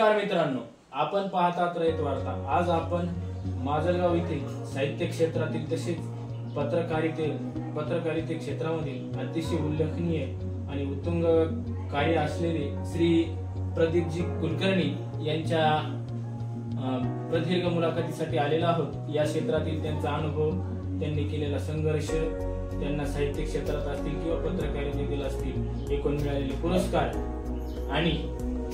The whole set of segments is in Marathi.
नमस्कार मित्रांनो, आपण पाहतात रयत वार्ता। आज आपण माजलगाव येथे साहित्य क्षेत्रातील तसेच पत्रकारिते क्षेत्रामधील अतिशय उल्लेखनीय आणि उत्तुंग कार्य असलेले श्री प्रदीपजी कुलकर्णी यांच्या प्रदीर्घ मुलाखतीसाठी आलेलो आहोत। या क्षेत्रातील त्यांचा अनुभव, त्यांनी केलेला संघर्ष, त्यांना साहित्य क्षेत्रात असतील किंवा पत्रकारितेतील असतील एकूण मिळालेले पुरस्कार आणि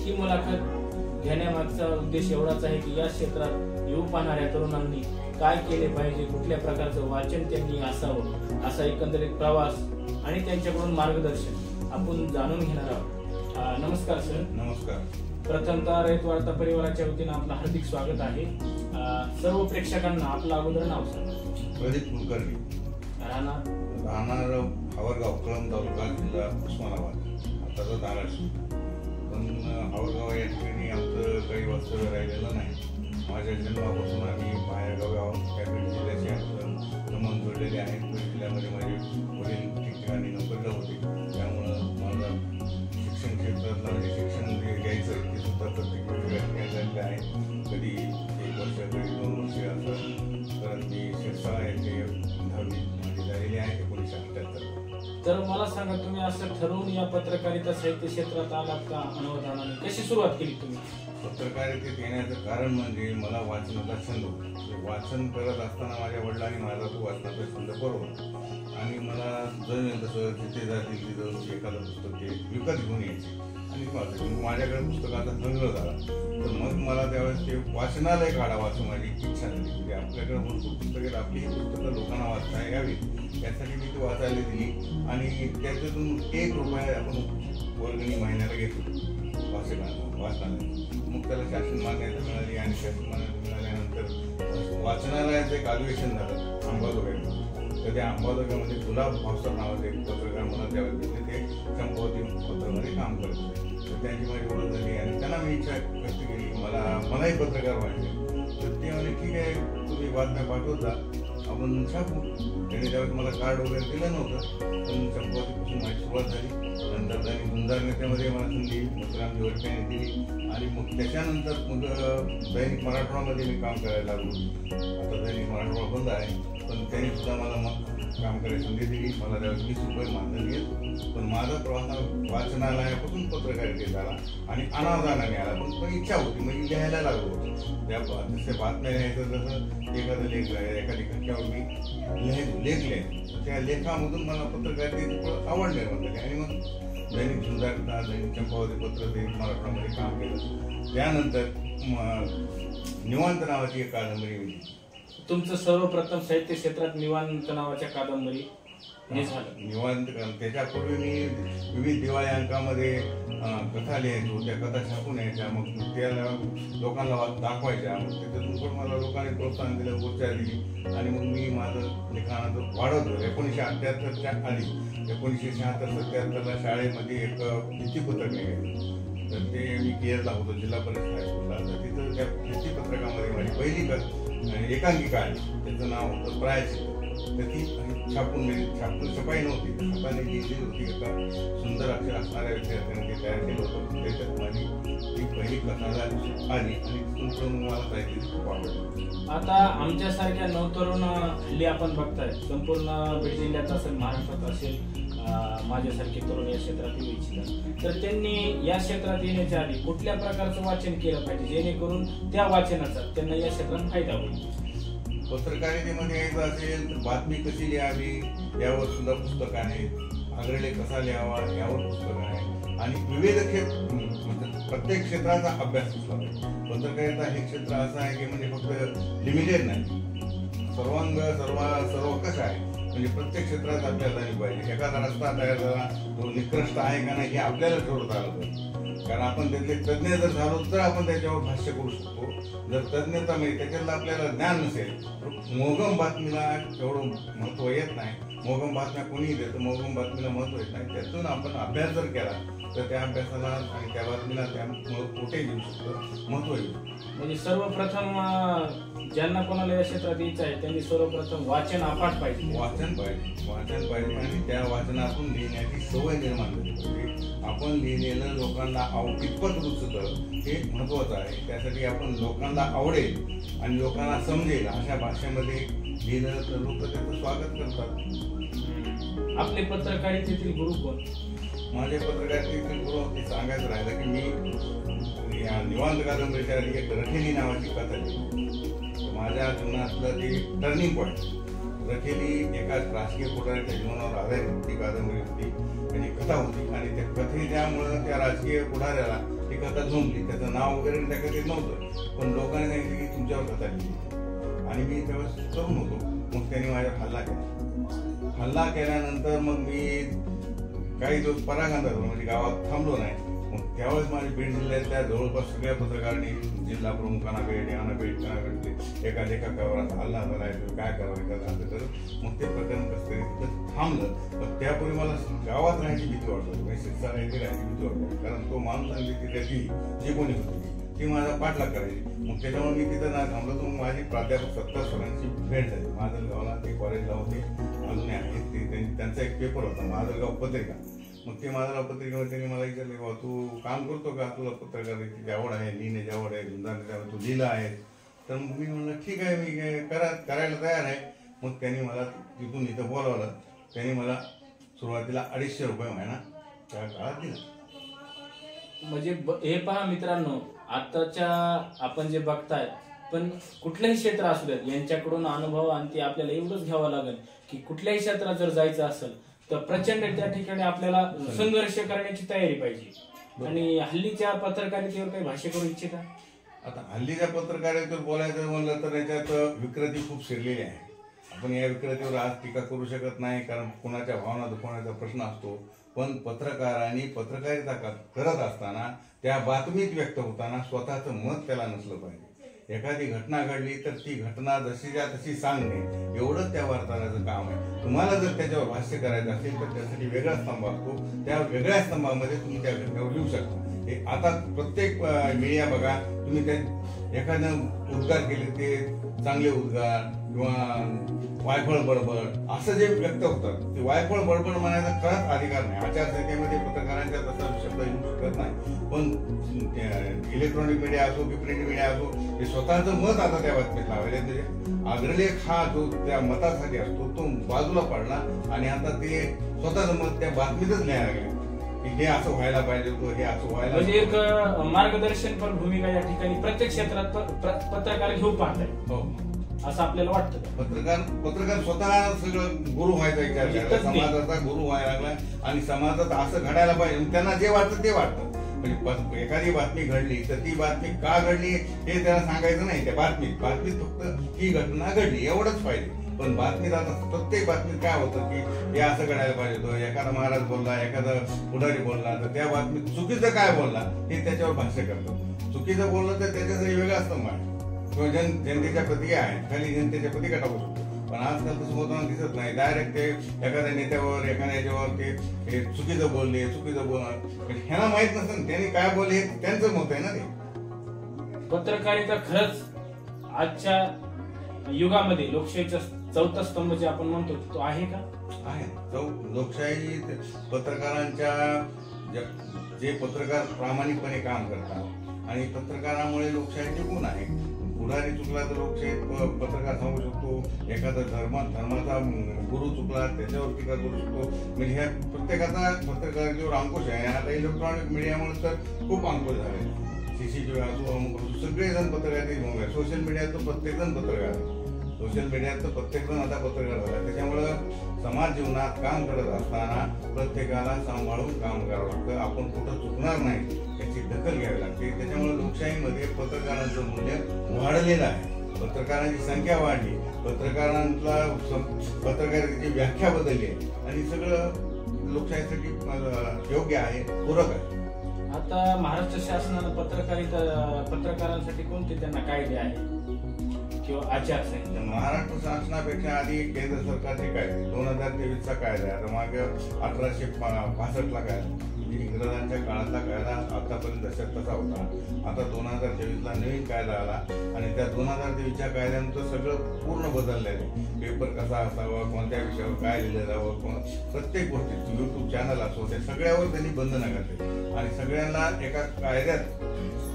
ही मुलाखत घेण्यामागचा उद्देश एवढाच आहे की या क्षेत्रात येऊ पाहणाऱ्या तरुणांनी काय केले पाहिजे, कुठल्या प्रकारचं वाचन त्यांनी असावं, असा एकंदरीत प्रवास आणि त्यांच्याकडून मार्गदर्शन आपण जाणून घेणार आहोत। नमस्कार सर। नमस्कार। प्रथमतः रयत वार्ता परिवाराच्या वतीने आपलं हार्दिक स्वागत आहे। सर्व प्रेक्षकांना आपलं अगोदर नाव सांगा। प्रदीप कुलकर्णी, राहणार हावरगाव, कळंब तालुका, जिल्हा उस्मानाबाद, आता तर धाराशिव। पण हावरगाव या ठिकाणी आमचं काही वास्तव्य राहिलेलं नाही। माझ्या जन्मापासून आम्ही बाहेरगावी आहोत। त्याकडे जिल्ह्याचे आमचं संबंध जोडलेले आहेत। बीड जिल्ह्यामध्ये माझे वडील ठिकठिकाणी नोकरीला होते, त्यामुळं मला शिक्षण क्षेत्रातलं म्हणजे शिक्षण जे घ्यायचं ते सुद्धा प्रत्येक वेगवेगळ्या ठिकाणी झालेलं आहे। कधी 1 वर्ष, कधी 2 वर्ष असं करत मी शिक्षण याची 10वी माझी झालेली आहे 1978। तर मला सांगा, तुम्ही असं ठरवून या पत्रकारिता साहित्य क्षेत्रात आलात का? अनवधानाने कशी सुरुवात केली तुम्ही? पत्रकारितेत येण्याचं कारण म्हणजे मला वाचनाचा छंद होता। वाचन करत असताना माझ्या वडिलांनी माझा तो वाचनाचा छंद पुरवला आणि मला जमेल तसं जिथे जातील तिथं एखादं पुस्तक ते विकत घेऊन यायचे आणि वाचायचे। माझ्याकडे पुस्तकाचा संग्रह झाला, तर मग मला त्यावेळेस ते वाचनालय काढावं असं माझी इच्छा झाली। म्हणजे आपल्याकडे भरपूर पुस्तकं आहेत, आपली ही पुस्तकं लोकांना वाचता यावी यासाठी मी ती वाचायला दिली आणि त्याच्यातून 1 रुपया आपण वर्गणी महिन्याला घेतो वाचनालय। मग त्याला शासन मान्यता मिळाली आणि शासन मान्यता मिळाल्यानंतर वाचनालयाचं एक अधिवेशन झालं अंबाजोगाईमध्ये। तर त्या अंबाजोगाईमध्ये गुलाब भावसार नावाचे एक पत्रकार मला त्यावेळेस दिले, ते चंपावती पत्रामध्ये काम करत होते। तर त्यांची माझी ओळख झाली आणि त्यांना मी इच्छा व्यक्त केली की मलाही पत्रकार व्हायचे। तर ते म्हणे ठीक आहे, तुम्ही बातम्या पाठवत जा, आपण छापू। त्यांनी त्यावेळेस मला कार्ड वगैरे दिलं नव्हतं, पण चंपावतीपासून माझी सुरुवात झाली। नंतर त्यांनी गुंजार नेत्यामध्ये मला संधी मुक्राम जोडक्याने दिली आणि मग त्याच्यानंतर मग दैनिक मराठवाड्यामध्ये मी काम करायला लागलो। आता दैनिक मराठवाडा बंद आहे, पण त्यांनी सुद्धा मला मग काम करायची संधी दिली। मला त्यावेळेस 20 रुपये मानधन येत, पण माझा प्रवास वाचनालयापासून पत्रकारितेत झाला आणि अनावधानाने आला, पण इच्छा होती म्हणजे लिहायला लागलो होतो। त्या जसे बातम्या लिहायचं, जसं एखादं लेख आहे, एखादी घटनेवर मी लेख लिहायचो, त्या लेखामधून मला पत्रकारितेची आवड निर्माण झाली आणि मग दैनिक सुधारता, दैनिक चंपावती पत्र, दैनिक मराठवाड्यामध्ये काम केलं। त्यानंतर निवांत नावाची एक कादंबरी होती। तुमचं सर्वप्रथम साहित्य क्षेत्रात निवांत नावाच्या कादंबरी हे झालं। निवांत, त्याच्यापूर्वी मी विविध दिवाळी अंकामध्ये कथा लिहायचो, त्या कथा छापून यायच्या, मग त्याला लोकांना दाखवायच्या। मग त्याच्यातून पण मला लोकांनी प्रोत्साहन दिलं, ऊर्जा दिली आणि मग मी माझं लिखाणाचं वाढवत होतो। 1978च्या आधी 1976-77ला शाळेमध्ये एक भित्तीपत्रक निघायचं, तर ते मी केअरला होतो जिल्हा परिषद हायस्कूलला। तर तिथं त्या भित्तीपत्रकामध्ये माझी पहिली एकांकिका आहे, त्याचं नाव होतं प्रायश्चित्त। तर ती छापून छपाई नव्हती, छपाईने लिहिली होती, एका सुंदर अक्षर असणाऱ्या विद्यार्थ्यांनी ते तयार केलं होतं। त्याच्यात माझी ती पहिली कथा आली आणि तिथून मला साहित्य खूप आवडलं। आता आमच्यासारख्या नवतरुण हल्ली आपण बघताय, संपूर्ण बीड जिल्ह्यात असेल, महाराष्ट्रात असेल, माझ्यासारखे तरुण या क्षेत्रात येऊ इच्छितात, तर त्यांनी या क्षेत्रात येण्याच्या आधी कुठल्या प्रकारचं वाचन केलं पाहिजे जेणेकरून त्या वाचनाचा त्यांना या क्षेत्रात फायदा होईल? पत्रकारितेमध्ये यायचं असेल तर बातमी कशी लिहावी यावर सुद्धा पुस्तक आहे, अग्रलेख कसा लिहावा यावर पुस्तक आहे आणि विविध प्रत्येक क्षेत्राचा अभ्यास असला पाहिजे। पत्रकारिता हे क्षेत्र असं आहे की म्हणजे फक्त लिमिटेड नाही, सर्वकष आहे, म्हणजे प्रत्येक क्षेत्रात आपल्याला जाणीव पाहिजे। एखादा रस्ता तयार झाला तो निकृष्ट आहे का नाही हे आपल्याला ठरवता आलं पाहिजे, कारण आपण त्यातले तज्ज्ञ जर झालो तर आपण त्याच्यावर भाष्य करू शकतो। जर तज्ज्ञता म्हणजे त्याच्यातलं आपल्याला ज्ञान नसेल तर मोगम बातमीला एवढं महत्त्व येत नाही। मोगम बातम्या कोणीही देतं, मोगम बातमीला महत्त्व येत नाही। त्यातून आपण अभ्यास जर केला तर त्या अभ्यासाला आणि त्या बातमीला त्यामुळे कुठे घेऊ शकतं, महत्व येऊ. म्हणजे सर्वप्रथम ज्यांना कोणाला या क्षेत्रात यायचं आहे त्यांनी सर्वप्रथम वाचन अफाट पाहिजे. वाचन पाहिजे आणि त्या वाचनातून लिहिण्याची सवय निर्माण झाली पाहिजे. आपण लिहिलेलं लोकांना कितपत रुचतं हे महत्वाचं आहे. त्यासाठी आपण लोकांना आवडेल आणि लोकांना समजेल अशा भाषेमध्ये लिहिलं तर लोक त्याचं स्वागत करतात. आपले पत्रकारितेतील गुरु कोण? माझे पत्रकारितेतील गुरु ते सांगायचं राहिलं की मी या निवांत कादंबरीच्या एक रखेली नावाची कथा लिहिली. माझ्या जीवनातलं ते टर्निंग पॉईंट. रखेली एका राजकीय पुढाऱ्याच्या जीवनावर आधारित ती कादंबरी होती, त्याची कथा होती आणि त्या कथेच्यामुळं त्या राजकीय पुढाऱ्याला ती कथा झोंबली. त्याचं नाव वगैरे त्या कथेत नव्हतं, पण लोकांनी सांगितलं की तुमच्यावर कथा लिहिली. आणि मी त्यावेळेस तरुण होतो. मग त्यांनी माझ्यावर हल्ला केला. हल्ला केल्यानंतर मग मी काही दिवस परागंदा झालो, म्हणजे गावात थांबलो नाही. मग त्यावेळेस माझ्या बीड जिल्ह्यातल्या जवळपास सगळ्या पत्रकारांनी जिल्हा प्रमुखांना भेट, यांना भेट, त्यांना भेटले. एका लेखकावर हल्ला झालाय, काय करावं असं करत मग ते प्रकरण कसं तरी तिथं थांबलं. पण त्यापूर्वी मला गावात राहायची भीती वाटत होती, म्हणजे शिक्षा राहायची भीती वाटत होती. कारण तो माणूस आणि ती त्याची जी कोणी होती ती माझा पाठलाग करायची. मग त्याच्यामुळे मी तिथं नाही थांबलो. तर माझी प्राध्यापक सत्ता सरांची भेट झाली. माजलगावला ते कॉलेजला होते, अजूनही आहेत. त्यांचा एक पेपर होता माजलगाव पत्रिका. मग ते माजलगाव पत्रिकेमध्ये त्यांनी मला विचारले, बाबा तू काम करतो का, तुला पत्रकारितेची आवड आहे, लिहिण्याची आवड आहे, तू लिहिलं आहे? तर मग मी म्हणलं ठीक आहे, मी करायला तयार आहे. मग त्यांनी मला तिथून इथं बोलावलं. त्यांनी मला सुरुवातीला 250 रुपये महिना त्या काळात दिला. म्हणजे हे पहा मित्रांनो, आताच्या आपण जे बघताय, पण कुठलंही क्षेत्र असू द्यात यांच्याकडून अनुभव आणि ते आपल्याला एवढंच घ्यावं लागेल की कुठल्याही क्षेत्रात जर जायचं असेल तर प्रचंड त्या ठिकाणी आपल्याला संघर्ष करण्याची तयारी पाहिजे. आणि हल्लीच्या पत्रकारितेवर काही भाष्य करू इच्छिता? आता हल्लीच्या पत्रकारितेवर बोलायचं म्हणलं तर याच्यात विकृती खूप शिरलेली आहे. आपण या विकृतीवर आज टीका करू शकत नाही, कारण कोणाच्या भावना दुखवण्याचा प्रश्न असतो. पण पत्रकारांनी पत्रकारिता करत असताना त्या बातमीत व्यक्त होताना स्वतःचं मत त्याला नसलं पाहिजे. एखादी घटना घडली तर ती घटना जशीच्या तशी सांगणे एवढंच त्या वार्ताहराचं काम आहे. तुम्हाला जर त्याच्यावर भाष्य करायचं असेल तर त्यासाठी वेगळा स्तंभ असतो. त्या वेगळ्या स्तंभामध्ये तुम्ही त्या घटनेवर लिहू शकता. हे आता प्रत्येक मीडिया बघा, तुम्ही त्या एखादं उद्गार केले ते चांगले उद्गार किंवा वायफळ बडबड असं जे व्यक्त होतं ते वायफळ बडबड म्हणायचा खरंच अधिकार नाही. आचारसंहितेमध्ये पत्रकारांच्या तसा शब्द येऊ शकत नाही. पण इलेक्ट्रॉनिक मीडिया असो की प्रिंट मीडिया असो, हे स्वतःचं मत आता त्या बातमीत लावायला. म्हणजे अग्रलेख हा जो त्या मतासाठी असतो तो बाजूला पडला आणि आता ते स्वतःचं मत त्या बातमीतच लिहायला लागले की हे असं व्हायला पाहिजे होतं, हे असं व्हायला. म्हणजे एक मार्गदर्शनपर भूमिका या ठिकाणी प्रत्येक क्षेत्रात पत्रकार घेऊ पाहताय. हो, असं आपल्याला वाटतं. पत्रकार स्वतः सगळं गुरु व्हायचा विचार केला, समाजाचा गुरु व्हायला लागला आणि समाजात असं घडायला पाहिजे. त्यांना जे वाटतं ते वाटतं. म्हणजे एखादी बातमी घडली तर ती बातमी का घडली हे त्याला सांगायचं नाही. त्या बातमीत फक्त ही घटना घडली एवढंच पाहिजे. पण बातमीत आता प्रत्येक बातमीत काय होतं की हे असं घडायला पाहिजे होतं, एखादा महाराज बोलला, एखादा पुढारी बोलला, तर त्या बातमीत चुकीचं काय बोलला हे त्याच्यावर भाष्य करतात. चुकीचं बोललं तर त्याच्यासाठी वेगळा स्तंभ आहे किंवा जनतेच्या प्रतिक्रिया आहेत, खाली जनतेच्या प्रतिक्रिया टाकू शकतो. पण आजकाल तसं होताना दिसत नाही. डायरेक्ट ते एखाद्या नेत्यावर एखाद्या याच्यावर ते चुकीचं बोलले, चुकीचं बोलणार, ह्यांना माहित नसतं त्यांनी काय बोलले त्यांचं मत आहे ना ते. पत्रकारिता खरंच आजच्या युगामध्ये लोकशाहीचा चौथा स्तंभ जे आपण म्हणतो तो आहे का? आहे. लोकशाही पत्रकारांच्या जे पत्रकार प्रामाणिकपणे काम करतात आणि पत्रकारामुळे लोकशाही टिकून आहे. पुढारी चुकला तर लोकशाहीत पत्रकार सांगू शकतो. एखादा धर्माचा गुरु चुकला त्याच्यावर टीका करू शकतो. म्हणजे ह्या प्रत्येकाचा पत्रकारितेवर अंकुश आहे. आता इलेक्ट्रॉनिक मीडियामुळे तर खूप अंकुश झाले. CCTV असो, सगळेजण पत्रकारिता, सोशल मीडियात प्रत्येकजण पत्रकार आहे. सोशल मिडियात तर प्रत्येकजण आता पत्रकार झाला. त्याच्यामुळं समाज जीवनात काम करत असताना प्रत्येकाला सांभाळून काम करावं लागतं. आपण कुठं चुकणार नाही याची दखल घ्यावी लागते. त्याच्यामुळे लोकशाहीमध्ये पत्रकारांचं मूल्य वाढलेलं आहे. पत्रकारांची संख्या वाढली, पत्रकारितेची व्याख्या बदलली आहे आणि सगळं लोकशाहीसाठी योग्य आहे, पूरक आहे. आता महाराष्ट्र शासनानं पत्रकारांसाठी कोणते त्यांना कायदे आहे किंवा आचारसंहिता? महाराष्ट्र शासनापेक्षा आधी केंद्र सरकारचे कायदे 2023चा कायदा आहे. आता मागे 1865 ला कायदा म्हणजे इंग्रजांच्या काळातला कायदा आतापर्यंत जशात तसा होता. आता 2023ला नवीन कायदा आला आणि त्या 2023च्या कायद्यानं सगळं पूर्ण बदललेलं आहे. पेपर कसा असावा, कोणत्या विषयावर काय लिहिलं जावं, प्रत्येक गोष्टी YouTube चॅनल असो त्या सगळ्यावर त्यांनी बंधनं घातली आणि सगळ्यांना एका कायद्यात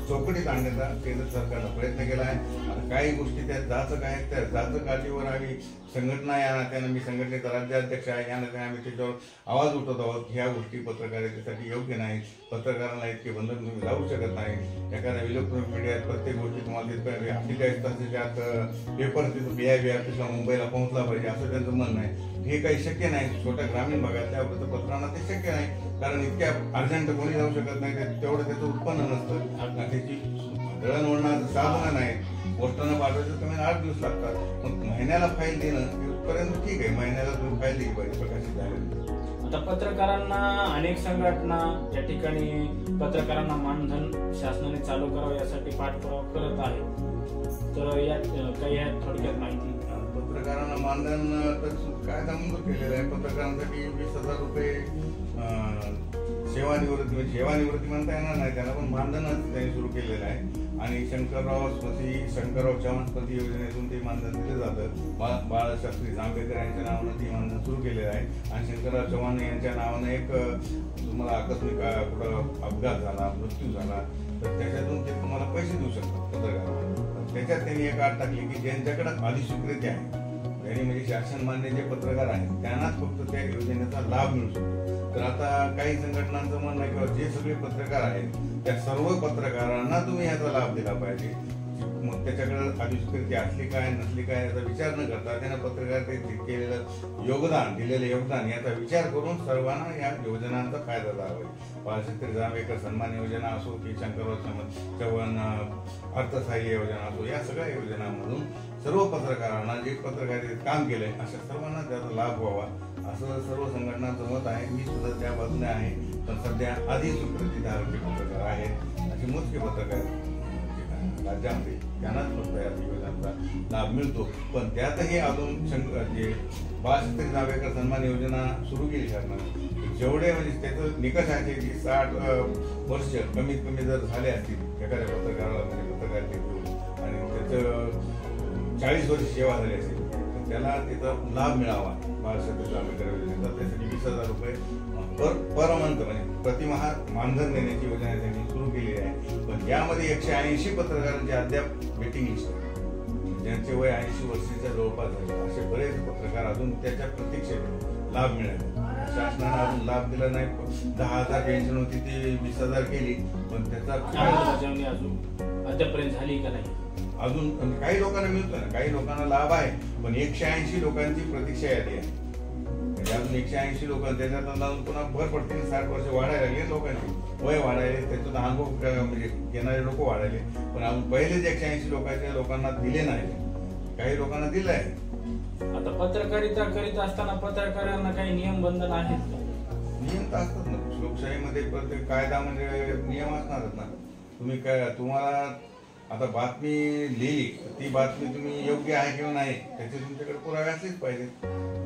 चौकटीत आणण्याचा केंद्र सरकारनं प्रयत्न केला आहे. आता काही गोष्टी त्या जात काय त्या जात काठीवर आम्ही संघटना या नात्यानं, मी संघटनेचा राज्याध्यक्ष आहे या नात्याने आम्ही त्याच्यावर आवाज उठवत आहोत. ह्या गोष्टी पत्रकारितेसाठी योग्य नाही. पत्रकारांना इतके बंधन तुम्ही लावू शकत नाही. एखाद्या इलेक्ट्रॉनिक मीडियात प्रत्येक गोष्टी तुम्हाला तिथं 48 तासाच्या आत पेपर तिथं BIB ऑफिसला मुंबईला पोहोचला पाहिजे असं त्यांचं म्हणणं आहे. हे काही शक्य नाही. छोट्या ग्रामीण भागातल्या वृत्तपत्रांना ते शक्य नाही, कारण इतक्या अर्जंट कोणी जाऊ शकत नाही. तेवढं त्याचं उत्पन्न नसतं, त्याची दळणवळणाचं साधनं नाही. पोस्टानं पाठवायचं कमी 8 दिवस लागतात. मग महिन्याला फाईल देणं इथपर्यंत ठीक आहे, महिन्याला तुम्ही फाईल दिली पाहिजे प्रकाशित झालेली. आता पत्रकारांना अनेक संघटना या ठिकाणी पत्रकारांना मानधन शासनाने चालू करावं यासाठी पाठपुरावा करत आहे. तर यात काही थोडक्यात माहिती. पत्रकारांना मानधन तर कायदा मंजूर केलेला आहे. पत्रकारांसाठी 20,000 रुपये सेवानिवृत्ती, म्हणजे सेवानिवृत्ती म्हणता येणार नाही त्याला, पण मानधनच त्यांनी सुरू केलेलं आहे. आणि शंकरराव चव्हाण स्मृती योजनेतून ते मानधन दिलं जातं. बाळशास्त्री जांभेकर यांच्या नावानं ते मानधन सुरू केलेलं आहे. आणि शंकरराव चव्हाण यांच्या नावानं एक तुम्हाला आकस्मिक कुठं अपघात झाला, मृत्यू झाला तर त्याच्यातून ते तुम्हाला पैसे देऊ शकतात पत्रकारांना. त्याच्यात त्यांनी एक अट टाकली की ज्यांच्याकडे अधिस्वीकृती आहे, त्यांनी म्हणजे शासन मान्य जे पत्रकार आहेत त्यांनाच फक्त त्या योजनेचा लाभ मिळू शकतो. तर आता काही संघटनांचं म्हणणं आहे की जे सगळे पत्रकार आहेत त्या सर्व पत्रकारांना तुम्ही याचा लाभ दिला पाहिजे. मग त्याच्याकडे अधिस्वीकृती असली काय नसली काय याचा विचार न करता त्यानं पत्रकारितेत केलेलं योगदान, दिलेलं योगदान याचा विचार करून सर्वांना या योजनांचा फायदा झाला. बाळशास्त्री जांभेकर सन्मान योजना असो की शंकरराव चव्हाण अर्थसहाय्य योजना असो, या सगळ्या योजनांमधून सर्व पत्रकारांना जे पत्रकारितेत काम केलंय अशा सर्वांना त्याचा लाभ व्हावा असं सर्व संघटनांचं मत आहे. मी सुद्धा त्या बाजूने आहे. पण सध्या अधिस्वीकृतीधारक जे पत्रकार आहेत असे मोजके पत्रकार राज्यामध्ये त्यांनाच फक्त या योजनांचा लाभ मिळतो. पण त्यातही अजून जे बाळशास्त्री जांभेकर सन्मान योजना सुरू केली शासनाने, जेवढे म्हणजे त्याचं निकष आहे की 60 वर्ष कमीत कमी जर झाले असतील एखाद्या पत्रकाराला, म्हणजे पत्रकारितेत आणि त्याचं 40 वर्ष सेवा झाली असेल तर त्याला त्याचा लाभ मिळावा बाळशास्त्री जांभेकर योजनेचा. त्यासाठी 20,000 रुपये पर मंथ म्हणजे प्रतिमाह मानधन देण्याची योजना त्यांनी सुरू केलेली आहे. पण यामध्ये 180 पत्रकारांचे अद्याप वेटिंग लिस्ट आहे, ज्यांचे वय 80 वर्षाच्या जवळपास झाले. असे बरेच पत्रकार अजून त्याच्या प्रतीक्षेत लाभ मिळाले. शासनाने अजून लाभ दिला नाही. 10,000 पेन्शन होती ती 20,000 केली, पण त्याचा अजून अद्यापर्यंत झाली का नाही. अजून काही लोकांना मिळतो ना, काही लोकांना लाभ आहे, पण 180 लोकांची प्रतीक्षा यादी आहे. अजून 180 लोक त्याच्यात पुन्हा भर पडते. 60 वर्ष वाढायला लागले, लोकांची वय वाढायले, त्याचा अनुभव म्हणजे घेणारे लोक वाढायले. पण अजून पहिलेच 180 लोकांना दिले नाही, काही लोकांना दिलं आहे. आता पत्रकारिता करीत असताना पत्रकारांना काही नियम बंधन आहेत का? नियम तर असतात ना, लोकशाहीमध्ये प्रत्येक कायदा म्हणजे नियम असणारच ना. तुम्ही काय, तुम्हाला आता बातमी लिहिली, ती बातमी तुम्ही योग्य आहे किंवा नाही त्याचे तुमच्याकडे पुरावे असलेच पाहिजे.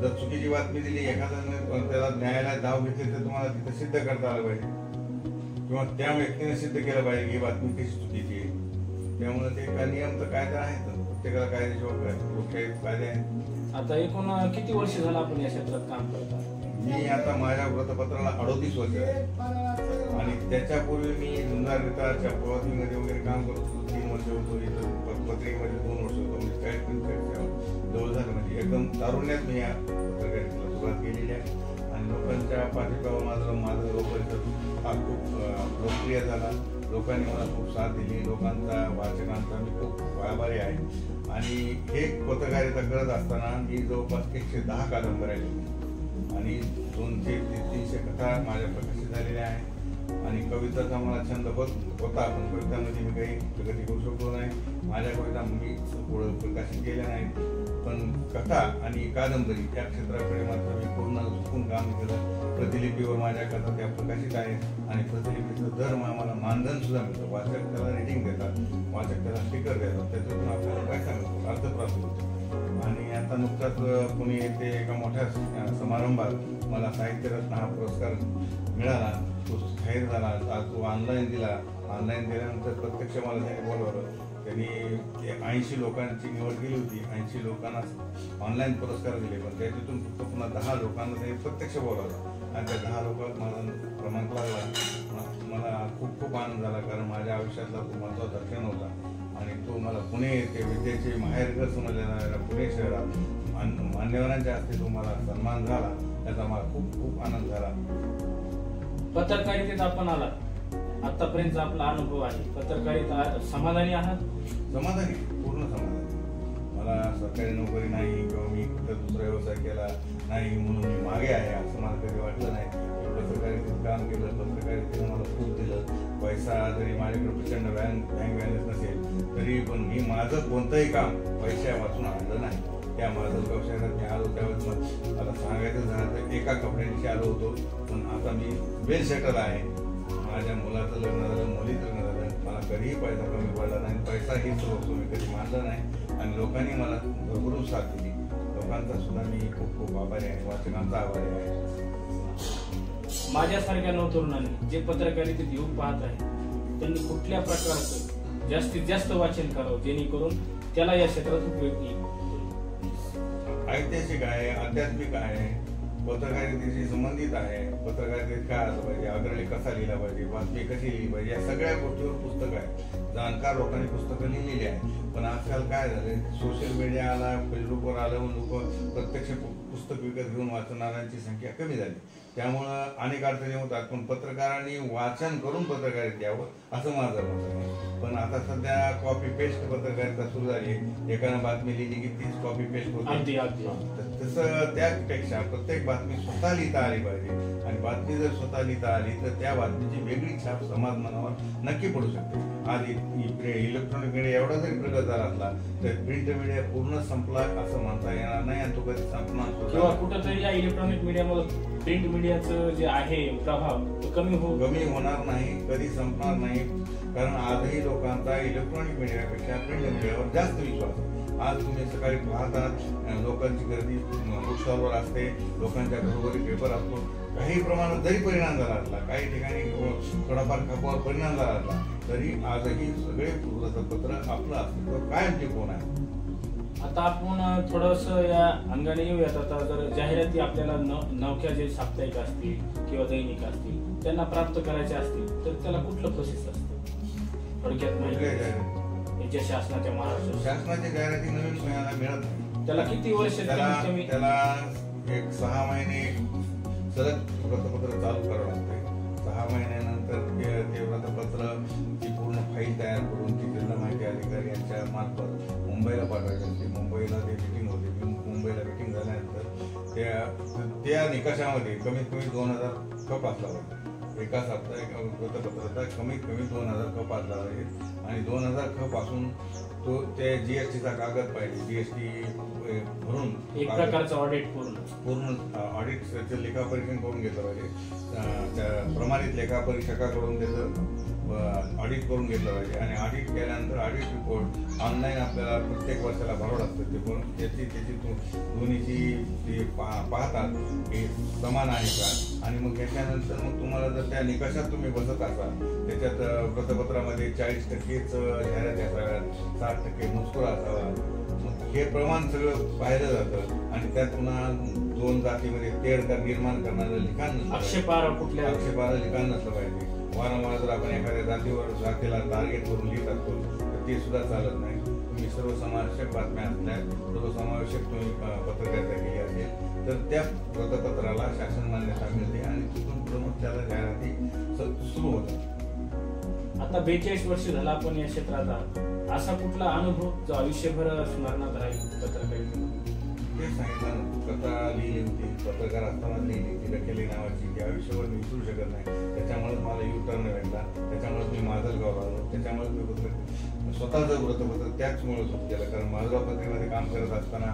जर चुकीची बातमी दिली, एखाद्याने त्याला न्यायालयात धाव घेतली तर तुम्हाला तिथं सिद्ध करता आलं पाहिजे किंवा त्या व्यक्तीने सिद्ध केलं पाहिजे की बातमी कशी चुकीची आहे. त्यामुळे ते काय नियम तर कायदा आहेत, प्रत्येकाला कायद्याशिवाय लोकशाही कायदे आहेत. आता एकूण किती वर्ष झालं आपण या क्षेत्रात काम करता? मी आता माझ्या वृत्तपत्राला 38 वर्ष आहे आणि त्याच्यापूर्वी मी झुंजारच्या प्रवासीमध्ये वगैरे काम करत होतो. 3 वर्ष होतो इथं, पत्रिकेमध्ये 2 वर्ष होतो. म्हणजे 40 जवळ झालं. म्हणजे एकदम तारुण्यात मी या पत्रकारितेला सुरुवात केलेली आहे आणि लोकांच्या पाठिंब्यावर माझं लोकपरिषद हा खूप लोकप्रिय झाला. लोकांनी मला खूप साथ दिली, लोकांचा वाचकांचा मी खूप आभारी आहे. आणि हे पत्रकारिता करत असताना मी जवळपास 110 कादंबऱ्या लिहिल्या आणि 200-300 कथा माझ्या प्रकाशित झालेल्या आहेत. आणि कविताचा मला छंद होता, पण कवितामध्ये मी काही प्रगती करू शकलो नाही. माझ्या कविता मी पुढं प्रकाशित केल्या नाहीत, पण कथा आणि कादंबरी या क्षेत्राकडे मात्र मी पूर्ण झुकून काम केलं. प्रतिलिपीवर माझ्या कथा त्या प्रकाशित आहेत आणि प्रतिलिपीचं दर आम्हाला मानधन सुद्धा मिळतं. वाचक त्याला रेटिंग देतात, वाचक त्याला स्टिकर देतात, त्याच्यातून आपल्याला पैसा मिळतो, अर्थप्राप्ती होतो. आणि आता आता नुकताच पुणे येथे एका मोठ्या समारंभात मला साहित्यरत्न हा पुरस्कार मिळाला. तो जाहीर झाला. आज तो ऑनलाईन दिल्यानंतर प्रत्यक्ष मला त्यांनी बोलवलं. त्यांनी 80 लोकांची निवड केली होती. 80 लोकांना ऑनलाईन पुरस्कार दिले, पण त्यातून फक्त पुन्हा 10 लोकांना त्यांनी प्रत्यक्ष बोलवलं आणि त्या 10 लोकांत माझा क्रमांक लागला. मला खूप खूप आनंद झाला, कारण माझ्या आयुष्यातला तो महत्त्वाचा क्षण होता आणि तो मला पुणे येथे विद्येचे माहेरघर समजल्या जाणाऱ्या पुणे शहरात मान्यवरांच्या हस्ते तो मला सन्मान झाला. त्याचा मला खूप खूप आनंद झाला. पत्रकारितेत आपण आलात, आतापर्यंत आपला अनुभव आहे. पत्रकारिता समाधानी आहात? समाधानी, पूर्ण समाधानी. मला सरकारी नोकरी नाही किंवा मी कुठं दुसरा व्यवसाय केला नाही म्हणून मी मागे आहे असं मला कधी वाटलं नाही. पत्रकारितेत काम केलं, पत्रकारितेनं मला खूप दिलं. पैसा जरी माझ्याकडे प्रचंड बँक बॅलन्स नसेल तरी पण मी माझं कोणतंही काम पैशा वाचून आणलं नाही. त्या माजलगाव शहरात मी आलो त्यावेळेस मला सांगायचं झालं तर एका कपड्यांशी आलो होतो, पण आता मी वेल सेटल आहे. माझ्या मुलाचं लग्न झालं, मुलीचं लग्न झालं. मला कधीही पैसा कमी पडला नाही. पैसा ही स्रोत मी कधी मानला नाही आणि लोकांनी मला भरभरून साथ दिली. लोकांचा सुद्धा मी खूप खूप आभारी आहे, वाचकांचा आभारी आहे. माझ्यासारख्या नवतरुणांनी जे पत्रकारितेत येऊ पाहत आहे त्यांनी कुठल्या प्रकारचं जास्तीत जास्त वाचन करावं जेणेकरून त्याला या क्षेत्रात उपयोग येईल? ऐतिहासिक आहे, आध्यात्मिक आहे, पत्रकारितेशी संबंधित आहे. पत्रकारितेत काय असं पाहिजे, अग्रलेख कसा लिहिला पाहिजे, बातमी कशी लिहिली पाहिजे, या सगळ्या गोष्टीवर पुस्तकं आहे. जाणकार लोकांनी पुस्तकं लिहिलेली आहे. पण आजकाल काय झालं, सोशल मीडिया आला, फेसबुकवर आलं म्हणून लोक प्रत्यक्ष पुस्तक विकत घेऊन वाचणाऱ्यांची संख्या कमी झाली. त्यामुळं अनेक अडचणी होतात. पण पत्रकारांनी वाचन करून पत्रकारिता यावं असं माझं मत आहे. पण आता सध्या कॉपी पेस्ट पत्रकारिता सुरू झाली. एकानं बातमी लिहिली की तीच कॉपी पेस्ट होती. तसं त्यापेक्षा प्रत्येक बातमी स्वतः लिहिता आली पाहिजे आणि बातमी जर स्वतः लिहिता आली तर त्या बातमीची वेगळी छाप समाज मनावर नक्की पडू शकते. आज इलेक्ट्रॉनिक मीडिया एवढा जरी प्रगत झाला असला तर प्रिंट मीडिया पूर्ण संपला असं म्हणता येणार नाही आणि तो कधी संपणार किंवा कुठंतरी या इलेक्ट्रॉनिक मीडियामुळे प्रिंट मीडियाचं जे आहे प्रभाव तो कमी होणार नाही, कधी संपणार नाही. कारण आजही लोकांचा इलेक्ट्रॉनिक मीडियापेक्षा प्रिंट मीडियावर जास्त विश्वास आहे. आज तुम्ही सकाळी पाहतात लोकांची गर्दी बुक स्टॉलवर असते, लोकांच्या घरोघरी पेपर असतो. काही प्रमाणात जरी परिणाम झाला असला, काही ठिकाणी थोडाफार खपावर परिणाम झाला असला तरी आजही सगळे वृत्तपत्र आपलं अस्तित्व कायम टिकवून आहे. आता आपण थोडस या अंगाने येऊयात. आता जर जाहिराती आपल्याला नवख्या जे साप्ताहिक असतील किंवा दैनिक असतील त्यांना प्राप्त करायचे असतील तर त्याला कुठलं प्रोसेस असतं? थोडक्यात माहिती. शासनाच्या महाराष्ट्र शासनाच्या जाहिराती नवीन मिळत नाही. त्याला किती वर्ष त्याला एक 6 महिने सलग वृत्तपत्र चालू करावं लागते. 6 महिन्यानंतर ते वृत्तपत्र ती पूर्ण फाईल तयार करून ती जिल्हा माहिती अधिकारी यांच्या मार्फत मुंबईला पाठवायची असते. मुंबईला ते मिटिंग होते. मुंबईला मिटिंग झाल्यानंतर त्या निकषामध्ये कमीत कमी 2000 खप असला पाहिजे. एका साप्ताहिक वृत्तपत्राचा कमीत कमी 2000 खप असला पाहिजे आणि 2000 खप असून तो त्या जीएसटीचा कागद पाहिजे. जीएसटी भरून एक प्रकारचं ऑडिट पूर्ण ऑडिटचं लेखापरीक्षण करून घेतलं पाहिजे. त्या प्रमाणित लेखापरीक्षकाकडून त्याचं ऑडिट करून घेतलं पाहिजे आणि ऑडिट केल्यानंतर ऑडिट रिपोर्ट ऑनलाईन आपल्याला प्रत्येक वर्षाला भरावं लागतं. ते पण त्याची दोन्हीची पाहतात की समान आहे का आणि मग त्याच्यानंतर मग तुम्हाला जर त्या निकषात तुम्ही बसत असाल, त्याच्यात वृत्तपत्रामध्ये 40%च जाहिराती असाव्यात, 60% मजकूर असावा, मग हे प्रमाण सगळं पाहिलं जातं आणि त्यात पुन्हा 2 जातीमध्ये तेढ निर्माण करणारं लिखाण नसलं, आक्षेपार्ह लिखाण नसलं पाहिजे. वारंवार जर आपण एखाद्या जातीला टार्गेट करून लिहित असतो तर ते सुद्धा चालत नाही. तुम्ही सर्वसमावेशक बातम्या असल्या, सर्वसमावेशक तुम्ही पत्रकारिता केली असेल तर त्या वृत्तपत्राला शासन मान्यता मिळते आणि तिथून पुढे त्याला जाहिराती सुरू होतात. आता 42 वर्ष झाला आपण या क्षेत्रात आहात. असा कुठला अनुभव जो आयुष्यभर स्मरणात राहील पत्रकारिता? ते सांगितलं, कथा लिहिली होती, पत्रकार असताना लिहिली ती रखेली नावाची, ती आयुष्यभर मी विसरू शकत नाही. त्याच्यामुळेच मला युटर्न भेटला, त्याच्यामुळेच मी माजलगाव आलो, त्याच्यामुळेच मी स्वतःचं वृत्तपत्र त्याचमुळे सुरू केलं. कारण माजलगाव पत्रिकेमध्ये काम करत असताना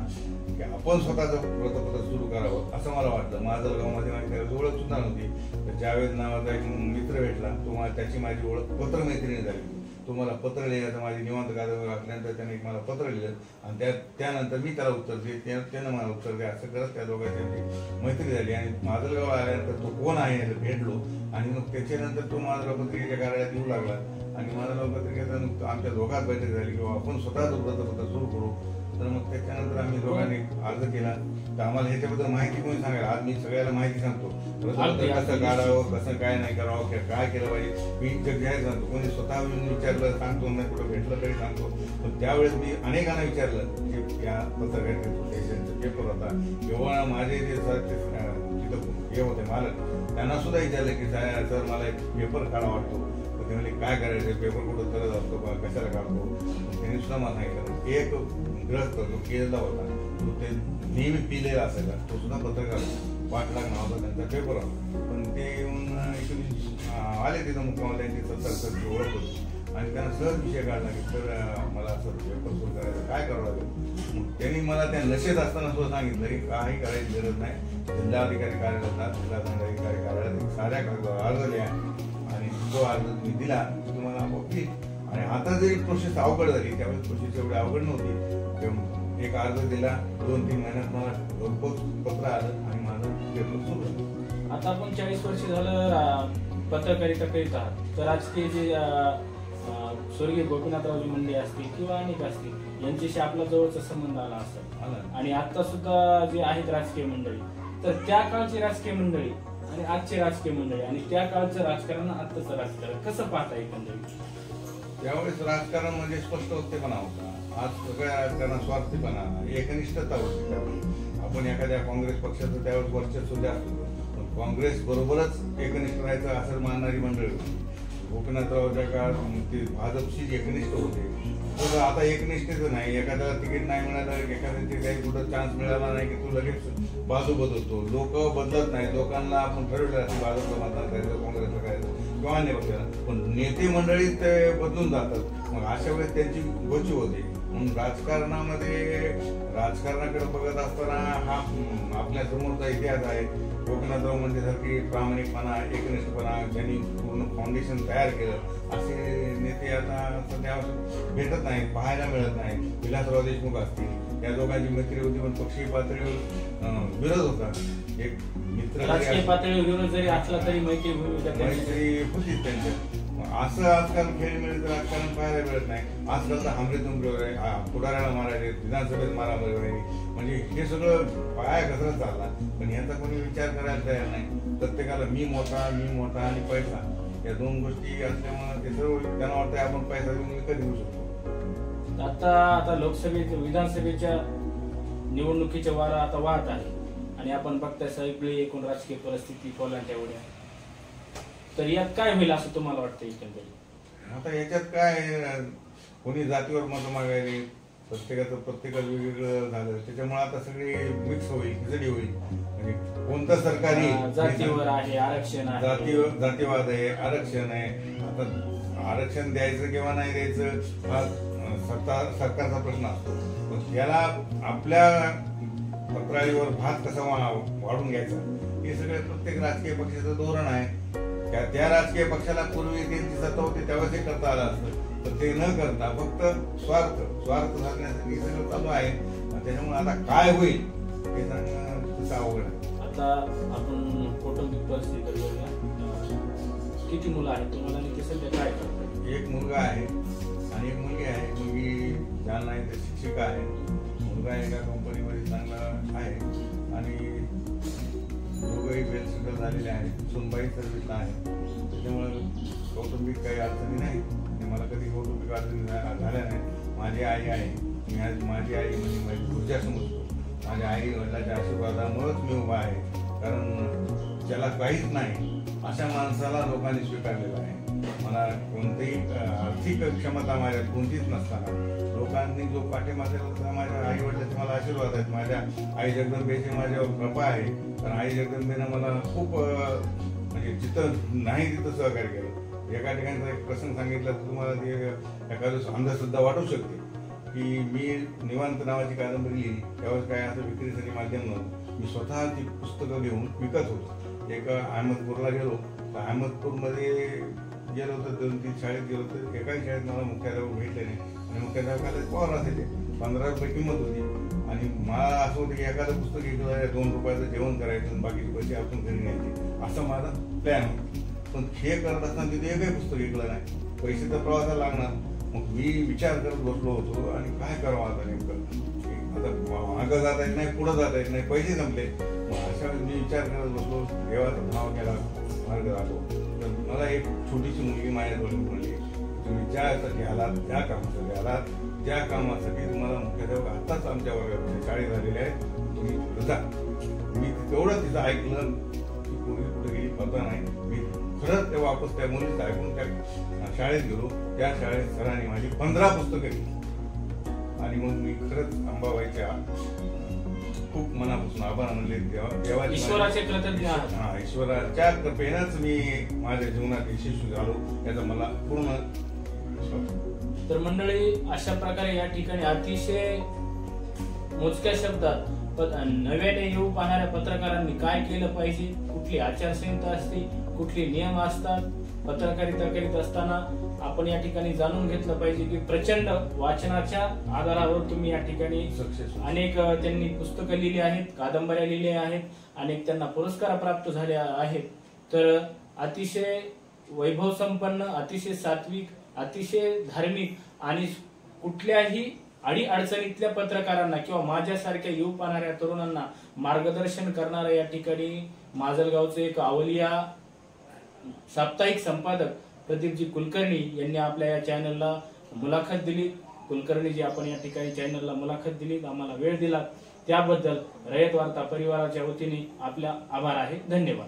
की आपण स्वतःचं वृत्तपत्र सुरू करावं असं मला वाटलं. माजलगावमध्ये माझी त्यावेळेस ओळख सुद्धा नव्हती. तर जावेद नावाचा एक मित्र भेटला, त्याची माझी ओळख पत्रमैत्रिणी झाली. तो मला पत्र लिहायचं, माझी निवांत कादंबरी वाचल्यानंतर त्याने एक मला पत्र लिहिलं आणि त्यानंतर मी त्याला उत्तर दिले, त्यानं मला उत्तर द्या, असं करत त्या दोघांची मैत्री झाली. आणि माजलगाव आल्यानंतर तो कोण आहे याला भेटलो आणि मग त्याच्यानंतर तो माजलगाव पत्रिकेच्या कार्यालयात येऊ लागला आणि माजलगाव पत्रिकेचा आमच्या दोघात बैठक झाली किंवा आपण स्वतःच व्रतपत्र सुरू करू. तर मग त्याच्यानंतर आम्ही दोघांनी अर्ज केला. तर आम्हाला ह्याच्याबद्दल माहिती कोणी सांगायला, आज मी सगळ्याला माहिती सांगतो, कसं काढावं, कसं काय नाही करावं, काय केलं पाहिजे, मी जग जाहीर सांगतो. कोणी स्वतः येऊन विचारलं सांगतो, नाही कुठं भेटलं तरी सांगतो. पण त्यावेळेस मी अनेकांना विचारलं की या पत्रकारितेचा पेपर होता किंवा माझे जे तिथं हे होते मालक, त्यांना सुद्धा विचारलं की सर मला एक पेपर काढा वाटतो. तर ते म्हणजे काय करायचं, पेपर कुठं करत असतो का, कशाला काढतो. त्यांनी सुद्धा मला सांगितलं. एक ग्रस्त जो केलेला होता, तो ते नेहमी पिलेला असायचा, तो सुद्धा पत्रकार 5 लाख नावाचा त्यांचा पेपर होता. पण ते येऊन आले तिथं मुख्यमंत्र्यांची 70 ओळख होती आणि त्यांना सहज विषय काढला की सर मला असं पेपर सुरू करायचं, काय करावं लागेल. मग त्यांनी मला त्या नशेत असताना सुद्धा सांगितलं की काही करायची गरज नाही, जिल्हाधिकारी कार्यालयात, जिल्हादंडाधिकारी कार्यालयात साऱ्या कागदावर अर्ज लिहा आणि जो अर्ज तुम्ही दिला तुम्हाला होईल. आणि आता जरी प्रोसेस अवघड झाली, त्यावेळेस प्रोसेस एवढी अवघड नव्हती. एक अर्ज दिला, 2-3 महिन्यात मला घरपोच पत्र आलं आणि माझं पेपर सुरू झालं. आता आपण 40 वर्ष झालं पत्रकारिता करीत आहात. तर राजकीय जे स्वर्गीय गोपीनाथरावजी मुंडे असतील किंवा अनेक असतील, यांच्याशी आपला जवळचा संबंध आला असेल आणि आता सुद्धा जे आहेत राजकीय मंडळी, तर त्या काळची राजकीय मंडळी आणि आजचे राजकीय मंडळी आणि त्या काळचं राजकारण आताचं राजकारण कसं पाहता एकंदरीत? त्यावेळेस राजकारण म्हणजे स्पष्ट होतेपणा होता. आज सगळ्या राजकारणात स्वार्थीपणा, एकनिष्ठता होती. त्यावेळेस आपण एखाद्या काँग्रेस पक्षाचं त्यावेळेस वर्चस्व जास्त होतं, पण काँग्रेस बरोबरच एकनिष्ठ राहायचं असं मानणारी मंडळी होती. गोपीनाथरावच्या काळात ते भाजपशी एकनिष्ठ होते. तर आता एकनिष्ठच नाही. एखाद्याला तिकीट नाही मिळालं, एखाद्याची काही कुठं चान्स मिळाला नाही की तू लगेच बाजू बदलतो. लोक बदलत नाही. लोकांना आपण ठरवलं असं भाजपला मतदान करायचं, काँग्रेसला करायचं किंवा अन्य पक्षाला, पण नेते मंडळी ते बदलून जातात. मग अशा वेळेस त्यांची गोची होते. म्हणून राजकारणाकडे बघत असताना हा आपल्या समोरचा इतिहास आहे. गोपीनाथराव मुंडे सारखी प्रामाणिकपणा, एकनिष्ठपणा, ज्यांनी पूर्ण फाउंडेशन तयार केलं, असे नेते आता सध्या भेटत नाही, पाहायला मिळत नाही. विलासराव देशमुख असतील, या दोघांची मैत्री होती पण पक्षीय पातळीवर विरोध होता. एक मित्र राजकीय पातळीवर विरोध जरी असला तरी मैत्री होतीच त्यांच्या. असं आजकाल खेळ मिळतं राजकारण पाहायला मिळत नाही. आजकाल तर हमरे तुमरे पुढाऱ्याला मारायचे, विधानसभेत मारामारी व्हायची, म्हणजे हे सगळं पाया घसरत चालला. पण याचा कोणी विचार करायला तयार नाही. प्रत्येकाला मी मोठा आणि पैसा, या 2 गोष्टी असल्यामुळे ते सर्व त्यांना वाटतं आपण पैसा देऊन विकत घेऊ शकतो. आता लोकसभेच्या विधानसभेच्या निवडणुकीच्या वारा आता वाहत आहे आणि आपण बघताय सगळी एकूण राजकीय परिस्थिती कोलांट्यावर आहे. तर यात काय होईल असं तुम्हाला वाटतं एकंदरीत? आता याच्यात काय, कोणी जातीवर मतं मागायली, प्रत्येकाचं वेगवेगळं झालं, त्याच्यामुळे आता सगळी मिक्स होईल, खिचडी होईल. म्हणजे कोणतं सरकारी जातीवर आहे, आरक्षण आहे, जातीवाद आहे, आरक्षण आहे. आता आरक्षण द्यायचं किंवा नाही द्यायचं हा सरकारचा प्रश्न असतो. पण याला आपल्या पत्राळीवर भात कसा वाढून घ्यायचा, हे सगळं प्रत्येक राजकीय पक्षाचं धोरण आहे. त्या राजकीय पक्षाला पूर्वी त्यांची सत्ता होती त्यावेळेस हे करता आलं असतं, तर ते न करता फक्त स्वार्थ साधण्यासाठी सगळं चालू आहे. त्याच्यामुळे आता काय होईल हे सांगणं तसं अवघड आहे. आता आपण कौटुंबिक परिस्थिती बघूया. किती मुलं आहेत तुम्हाला आणि सध्या काय करतात? एक मुलगा आहे आणि एक मुलगी आहे. मुलगी जालना इथे शिक्षिका आहे. मुलगा एका कंपनीमध्ये चांगला आहे आणि दोघंही वेल सेटल झालेले आहेत. सुनबाई सर्व्हिसला आहे. त्याच्यामुळे कौटुंबिक काही अडचणी नाही आणि मला कधी कौटुंबिक अडचणी झाल्या नाही. माझी आई आहे. मी आज माझी आई म्हणजे माझी ऊर्जा समजतो. माझ्या आई वडिलांच्या आशीर्वादामुळेच मी उभा आहे. कारण ज्याला काहीच नाही अशा माणसाला लोकांनी स्वीकारलेलं आहे. मला कोणतीही आर्थिक क्षमता माझ्यात कोणतीच नसताना लोकांनी जो पाठिंबा दिला, माझ्या आई वडिलांचे मला आशीर्वाद आहेत. माझ्या आई जगदंबेची माझ्यावर कृपा आहे. कारण आई जगदंबेनं मला खूप म्हणजे जिथं नाही तिथं सहकार्य केलं. एका ठिकाणचा एक प्रसंग सांगितला तर तुम्हाला ते एखादं अंधश्रद्धा वाटू शकते की मी निवांत नावाची कादंबरी लिहिली, त्यावेळेस काय असं विक्रीसाठी माध्यम नव्हतं. मी स्वतः ती पुस्तकं घेऊन विकत होतो. एक अहमदपूरला गेलो तर अहमदपूरमध्ये गेलो तर 2-3 शाळेत गेलो तर एकाही शाळेत मला मुख्याध्यापक भेटले नाही आणि मुख्याध्यापकाला पॉवर असायचे 15 रुपये किंमत होती आणि मला असं होतं की एखादं पुस्तक घेतलं 2 रुपयाचं जेवण करायचं आणि बाकीचे पैसे आपण घरी न्यायचे असं माझा प्लॅन होता. पण हे करत असताना तिथे एकही पुस्तक घेतलं नाही. पैसे तर प्रवासाला लागणार. मग मी विचार करत बसलो होतो आणि काय करावं आता नेमकं. आता मागं जाता येत नाही, पुढं जाता येत नाही, पैसे संपले. मग अशा वेळेस मी विचार करत बसलो, देवाचा नाव केला, मार्ग दाखव. तर मला एक छोटीशी मुलगी माझ्याजवळ म्हणली, तुम्ही ज्यासाठी आलात त्या कामासाठी आलात, त्या कामासाठी तुम्हाला मुख्याध्यापक आत्ताच आमच्या वर्गात शाळेत झालेले आहेत, तुम्ही जा. मी तेवढं तिचं ऐकलं की कोणी कुठे गेली पता नाही. मी खरंच ते वापस त्या मुलीचं ऐकून त्या शाळेत गेलो. त्या शाळेत सरांनी माझी 15 पुस्तकं घेतली आणि मग मी खरंच अंबाबाईच्या खूप मनापासून आभार मानले. ईश्वराचे कृतज्ञ. ईश्वराच्या कृपेनंच मी माझ्या जीवनात यशस्वी झालो याचा मला पूर्ण विश्वास. तर मंडळी, अशा प्रकारे या ठिकाणी अतिशय मोजक्या शब्दात नव्याने येऊ पाहणाऱ्या पत्रकारांनी काय केलं पाहिजे, कुठली आचारसंहिता असते, कुठले नियम असतात, पत्रकारिता करीत असताना आपण या ठिकाणी जाणून घेतलं पाहिजे की प्रचंड वाचनाच्या आधारावर तुम्ही या ठिकाणी अनेक त्यांनी पुस्तकं लिहिली आहेत, कादंबऱ्या लिहिल्या आहेत, अनेक त्यांना पुरस्कार प्राप्त झाले आहेत. तर अतिशय वैभव संपन्न, अतिशय सात्विक, अतिशय धार्मिक आणि कुठल्याही अडीअडचणीतल्या पत्रकारांना किंवा माझ्यासारख्या येऊ पाहणाऱ्या तरुणांना मार्गदर्शन करणारा या ठिकाणी माजलगावचे एक अवलिया साप्ताहिक संपादक प्रदीपजी कुलकर्णी यांनी आपल्या या चॅनलला मुलाखत दिली. कुलकर्णीजी, आपण या ठिकाणी चॅनलला मुलाखत दिली, आम्हाला वेळ दिला त्याबद्दल रयत वार्ता परिवाराच्या वतीने आपला आभार आहे. धन्यवाद.